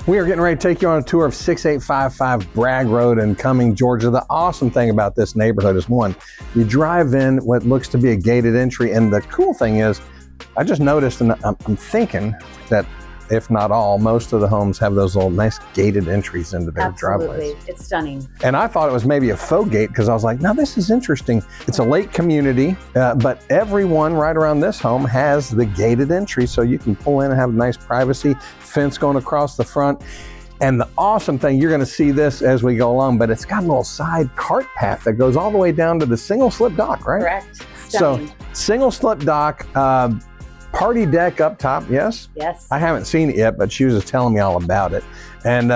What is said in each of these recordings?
We are getting ready to take you on a tour of 6855 Bragg Road in Cumming, Georgia. The awesome thing about this neighborhood is, one, you drive in what looks to be a gated entry, and the cool thing is, I just noticed, and I'm thinking that if not all, most of the homes have those little nice gated entries into their driveways. It's stunning. And I thought it was maybe a faux gate because I was like, no, this is interesting. It's a lake community, but everyone right around this home has the gated entry, so you can pull in and have nice privacy, fence going across the front. And the awesome thing, you're gonna see this as we go along, but it's got a little side cart path that goes all the way down to the single slip dock, right? Correct. Stunning. So single slip dock, party deck up top, yes? Yes. I haven't seen it yet, but she was just telling me all about it. And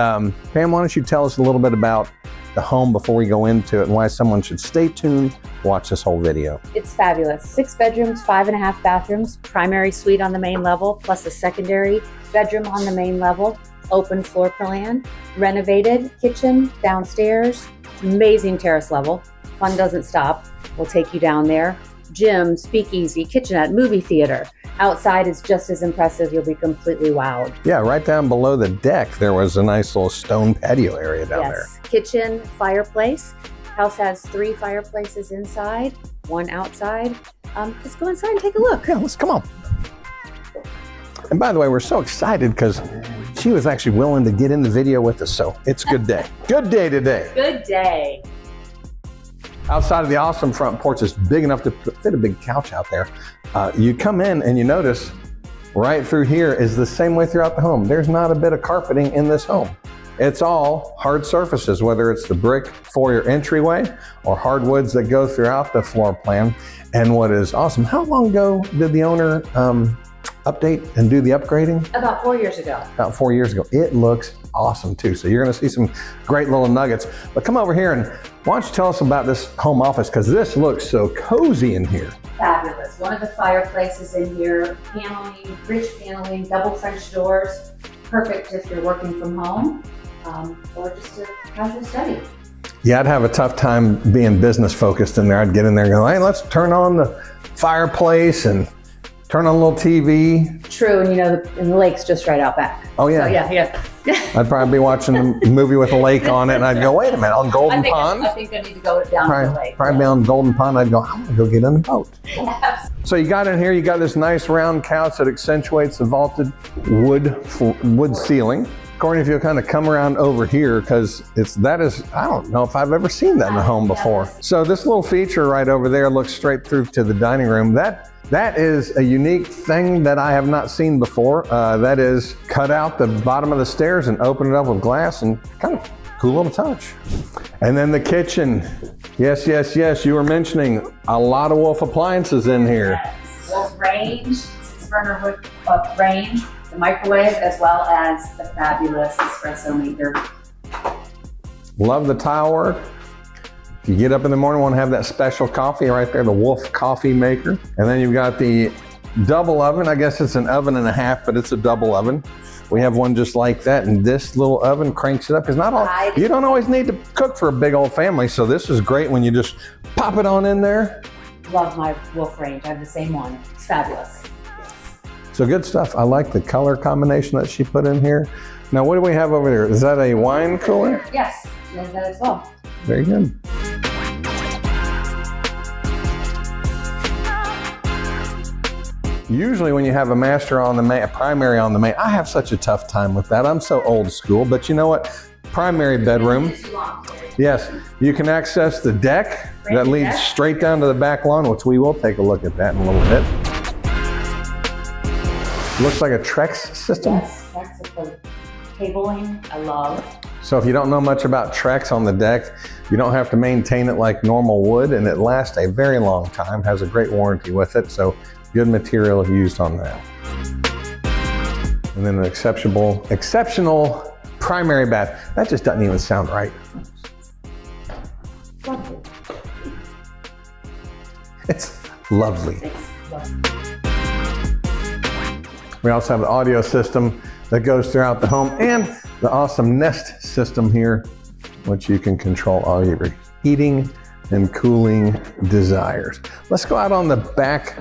Pam, why don't you tell us a little bit about the home before we go into it and why someone should stay tuned, watch this whole video. It's fabulous. 6 bedrooms, 5.5 bathrooms, primary suite on the main level, plus a secondary bedroom on the main level, open floor plan, renovated kitchen, downstairs, amazing terrace level. Fun doesn't stop. We'll take you down there. Gym, speakeasy, kitchenette, movie theater. Outside is just as impressive. You'll be completely wowed. Yeah, right down below the deck, there was a nice little stone patio area down there. Kitchen, fireplace. House has 3 fireplaces inside, 1 outside. Let's go inside and take a look. Yeah, let's come on. And by the way, we're so excited because she was actually willing to get in the video with us, so it's a good day. Good day today. Good day. Outside of the awesome front porch, it's big enough to fit a big couch out there. You come in and you notice right through here is the same way throughout the home. There's not a bit of carpeting in this home. It's all hard surfaces, whether it's the brick foyer entryway or hardwoods that go throughout the floor plan. And what is awesome, how long ago did the owner update and do the upgrading? About 4 years ago. About 4 years ago. It looks awesome too. So you're gonna see some great little nuggets. But come over here and why don't you tell us about this home office, because this looks so cozy in here. Fabulous. One of the fireplaces in here, paneling, rich paneling, double French doors. Perfect if you're working from home or just a casual study. Yeah, I'd have a tough time being business focused in there. I'd get in there and go, hey, let's turn on the fireplace and turn on a little TV. True, and you know, and the lake's just right out back. Oh yeah. So, yeah. I'd probably be watching a movie with a lake on it and I'd go, wait a minute, on Golden Pond? I think I need to go down to the lake. Probably be on Golden Pond. I'd go, I want to go get on the boat. Yes. So you got in here, you got this nice round couch that accentuates the vaulted wood ceiling. Courtney, if you'll kind of come around over here, because I don't know if I've ever seen that in a home before. So this little feature right over there looks straight through to the dining room. That is a unique thing that I have not seen before. That is cut out the bottom of the stairs and open it up with glass, and kind of cool little touch. And then the kitchen. Yes, yes, yes. You were mentioning a lot of Wolf appliances in here. Yes. Wolf range, 6-burner wood range, the microwave, as well as the fabulous espresso maker. Love the tile work. If you get up in the morning, want to have that special coffee right there, the Wolf coffee maker. And then you've got the double oven. I guess it's an oven and a half, but it's a double oven. We have one just like that, and this little oven cranks it up. Because you don't always need to cook for a big old family, so this is great when you just pop it on in there. Love my Wolf range. I have the same one. It's fabulous. So good stuff. I like the color combination that she put in here. Now, what do we have over there? Is that a wine cooler? Yes, she has that as well. Very good. Usually when you have a master on the main, a primary on the main, I have such a tough time with that. I'm so old school, but you know what? Primary bedroom. Yes, you can access the deck that leads straight down to the back lawn, which we will take a look at that in a little bit. Looks like a Trex system. Yes, Trex with the cabling, I love. So if you don't know much about Trex on the deck, you don't have to maintain it like normal wood, and it lasts a very long time, has a great warranty with it. So good material used on that. And then an exceptional primary bath. That just doesn't even sound right. Lovely. It's lovely. It's lovely. We also have the audio system that goes throughout the home, and the awesome Nest system here, which you can control all your heating and cooling desires. Let's go out on the back.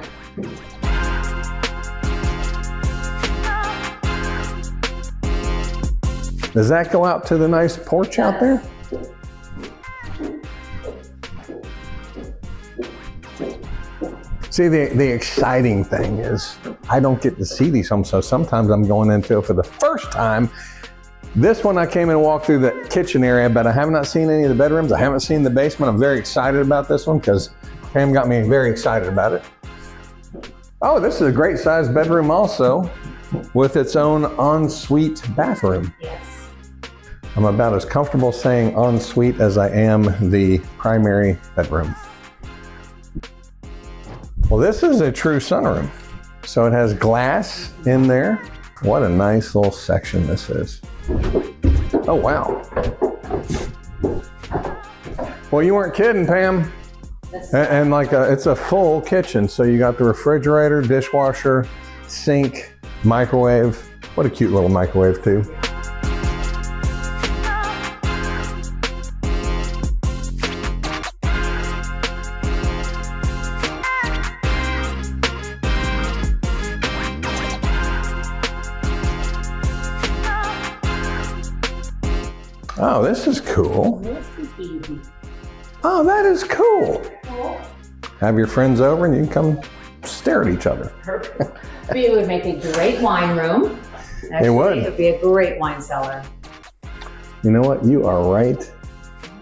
Does that go out to the nice porch out there? See, the exciting thing is I don't get to see these homes, so sometimes I'm going into it for the first time. This one I came and walked through the kitchen area, but I have not seen any of the bedrooms. I haven't seen the basement. I'm very excited about this one because Pam got me very excited about it. Oh, this is a great sized bedroom also with its own ensuite bathroom. Yes. I'm about as comfortable saying ensuite as I am the primary bedroom. Well, this is a true sunroom. So it has glass in there. What a nice little section this is. Oh, wow. Well, you weren't kidding, Pam. And like it's a full kitchen. So you got the refrigerator, dishwasher, sink, microwave. What a cute little microwave too. Oh, this is cool. Oh, that is cool. Have your friends over and you can come stare at each other. Perfect. It would make a great wine room. Actually, It would. It would be a great wine cellar. You know what? You are right.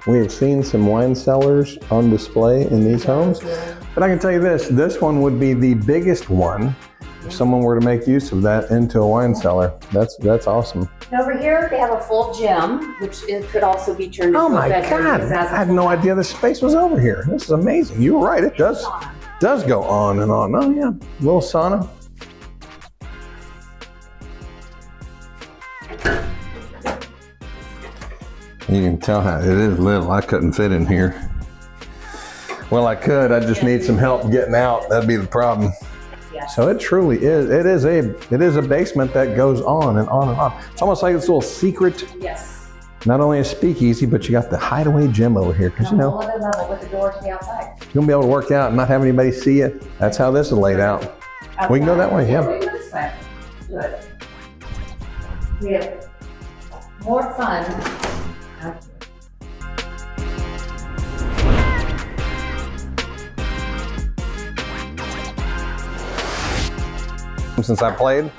We have seen some wine cellars on display in these homes. But I can tell you this one would be the biggest one if someone were to make use of that into a wine cellar. That's awesome. And over here, they have a full gym, which it could also be turned into Oh a my bedroom. God, Because it has I a had full no idea the space was over here. This is amazing. You were right, it does go on and on. Oh yeah, little sauna. You can tell how it is little. I couldn't fit in here. Well, I could, I just need some help getting out. That'd be the problem. Yes. So it truly is. It is a basement that goes on and on and on. It's almost like this little secret. Yes. Not only a speakeasy, but you got the hideaway gym over here because you know whole other level with the door to the outside. you're gonna be able to work out and not have anybody see you. That's how this is laid out. We can go that way, yeah. We can go this way. Good. We have more fun out here. Since I played.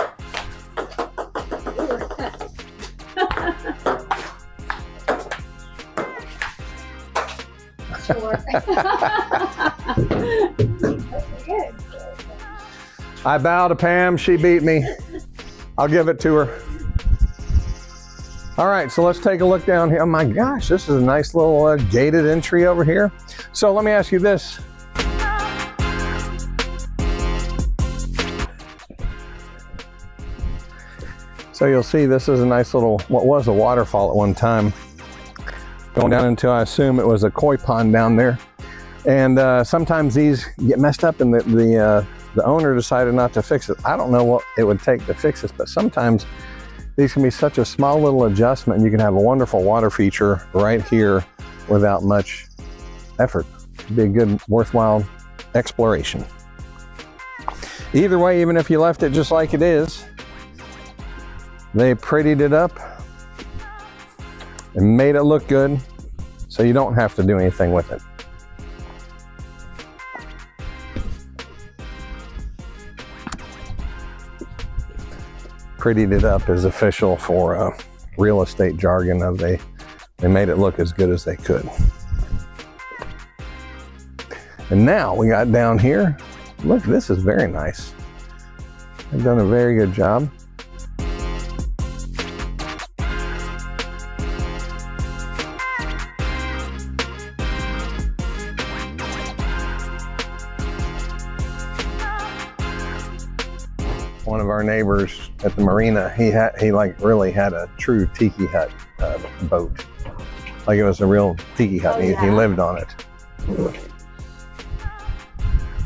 Sure. I bow to Pam, she beat me. I'll give it to her. All right, so let's take a look down here. Oh my gosh, this is a nice little gated entry over here. So let me ask you this. So you'll see this is a nice little, what was a waterfall at one time. Going down into, I assume it was a koi pond down there. And sometimes these get messed up and the owner decided not to fix it. I don't know what it would take to fix this, but sometimes these can be such a small little adjustment and you can have a wonderful water feature right here without much effort. It'd be a good, worthwhile exploration. Either way, even if you left it just like it is, they prettied it up and made it look good, so you don't have to do anything with it. Prettied it up is official for real estate jargon of they made it look as good as they could. And now we got down here. Look, this is very nice. They've done a very good job. One of our neighbors at the marina, he like really had a true tiki hut boat. Like it was a real tiki hut. Oh, yeah. He lived on it. It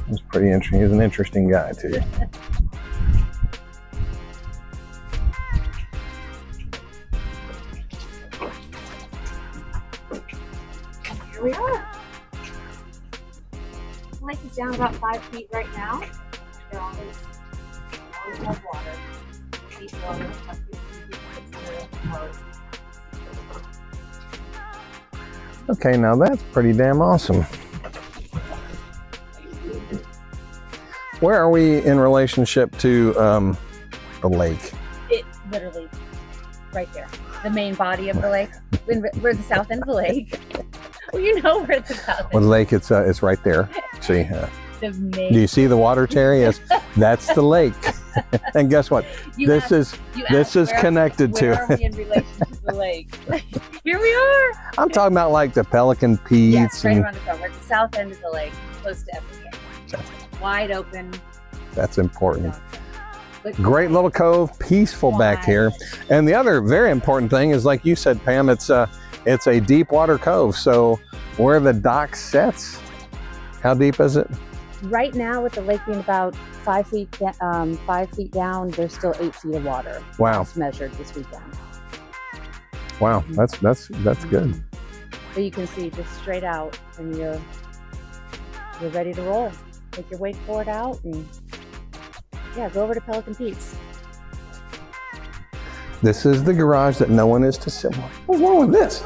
was pretty interesting. He was an interesting guy too. Here we are. The lake is down about 5 feet right now. There always have water. Deep water, up to 50 feet. Okay, now that's pretty damn awesome. Where are we in relationship to the lake? It literally right there. The main body of the lake. We're the south end of the lake. Well, you know we're at the south Well, end. the lake, it's right there. See, The main. do you see the water, Terry? Yes, that's the lake. And guess what? You This asked- is you this asked is connected where to. are we in relation to the lake? Here we are. I'm talking about like the Pelican Pete's Yes, right and around the corner. We're at the south end of the lake, close to everything. Wide open. that's important. But Great little cove, peaceful back wide. here. And the other very important thing is, like you said, Pam, it's a deep water cove. So where the dock sets, how deep is it? Right now, with the lake being about 5 feet, 5 feet down, there's still 8 feet of water. Wow, It's measured this weekend. wow, that's good. But you can see just straight out, and you're ready to roll. Take your wakeboard out, and yeah, go over to Pelican Pete's. This is the garage that no one is to sit on. What's wrong with this?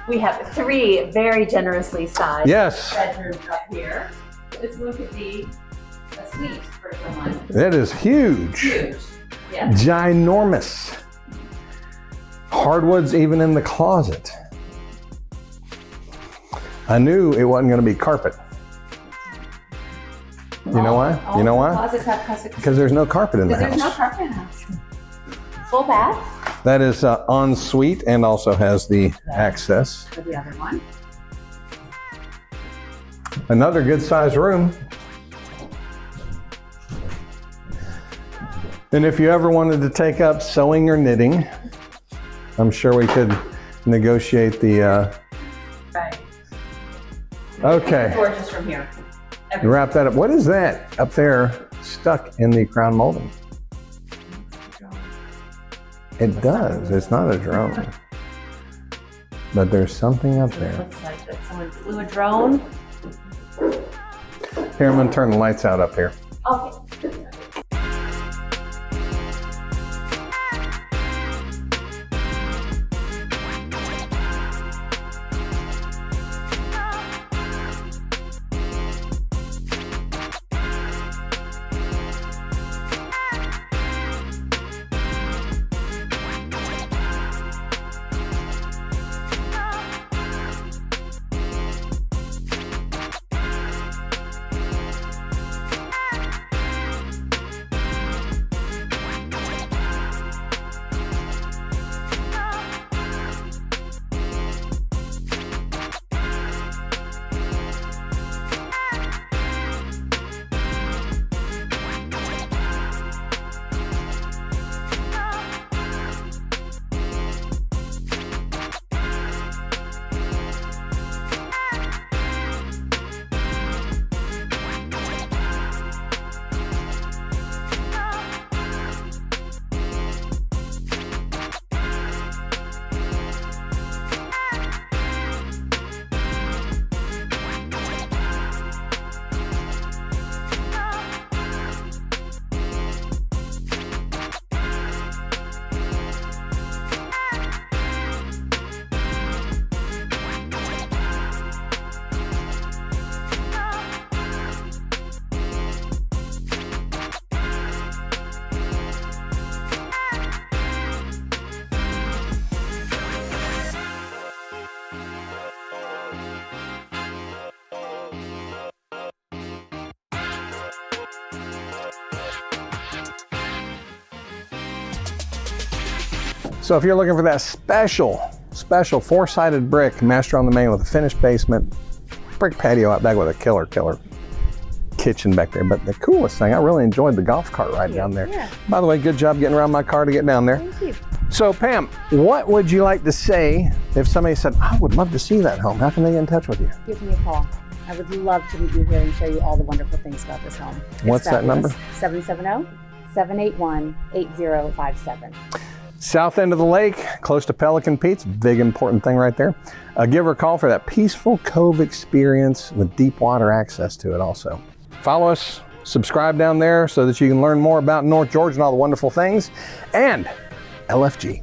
We have 3 very generously sized Yes, bedrooms up here. This one could be a suite for someone. it is huge. Huge. Yeah. Ginormous. Hardwoods even in the closet. I knew it wasn't going to be carpet. You know why? All You know the why? Closets have custom. Because there's no carpet in the Because there's no house. carpet in the house. Full bath That is en suite and also has the access. for the other one. Another good sized room. And if you ever wanted to take up sewing or knitting, I'm sure we could negotiate the, Right. okay, Gorgeous from here. wrap that up. What is that up there stuck in the crown molding? It does, it's not a drone. But there's something up It there. looks like that someone flew a drone. Here, I'm gonna turn the lights out up here. Okay. So if you're looking for that special four-sided brick master on the main with a finished basement, brick patio out back with a killer kitchen back there. But the coolest thing, I really enjoyed the golf cart ride down there. Yeah. By the way, good job getting around my car to get down there. Thank you. So Pam, what would you like to say if somebody said, I would love to see that home? How can they get in touch with you? Give me a call. I would love to meet you here and show you all the wonderful things about this home. It's What's that number? 770-781-8057. South end of the lake, close to Pelican Pete's, big important thing right there. Give her a call for that peaceful cove experience with deep water access to it also. Follow us, subscribe down there so that you can learn more about North Georgia and all the wonderful things. And LFG.